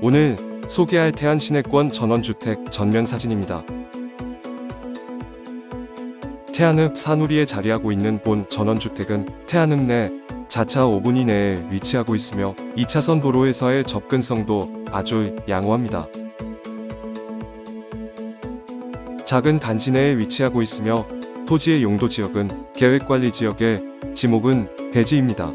오늘 소개할 태안 시내권 전원주택 전면 사진입니다. 태안읍 산우리에 자리하고 있는 본 전원주택은 태안읍 내 자차 5분 이내에 위치하고 있으며 2차선 도로에서의 접근성도 아주 양호합니다. 작은 단지 내에 위치하고 있으며 토지의 용도 지역은 계획관리지역에 지목은 대지입니다.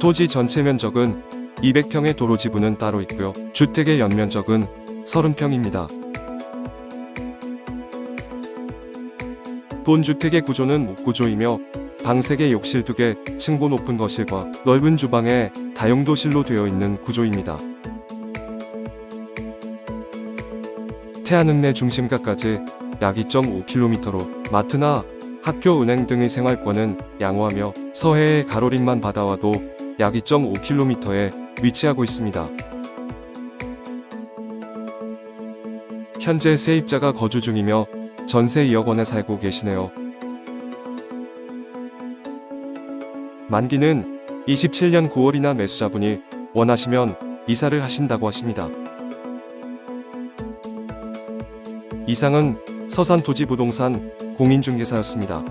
토지 전체 면적은 200평의 도로 지분은 따로 있고요. 주택의 연면적은 30평입니다. 본 주택의 구조는 목구조이며 방 3개, 욕실 2개, 층고 높은 거실과 넓은 주방에 다용도실로 되어 있는 구조입니다. 태안읍 내 중심가까지 약 2.5km로 마트나 학교, 은행 등의 생활권은 양호하며 서해의 가로림만 바다와도 약 2.5km에 위치하고 있습니다. 현재 세입자가 거주 중이며 전세 2억 원에 살고 계시네요. 만기는 27년 9월이나 매수자분이 원하시면 이사를 하신다고 하십니다. 이상은 서산토지부동산 공인중개사였습니다.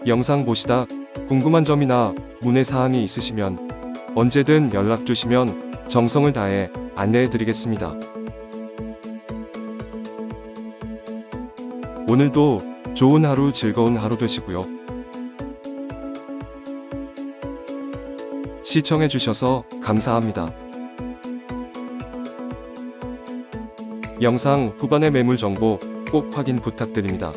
영상 보시다 궁금한 점이나 문의사항이 있으시면 언제든 연락주시면 정성을 다해 안내해드리겠습니다. 오늘도 좋은 하루, 즐거운 하루 되시고요. 시청해주셔서 감사합니다. 영상 후반의 매물 정보 꼭 확인 부탁드립니다.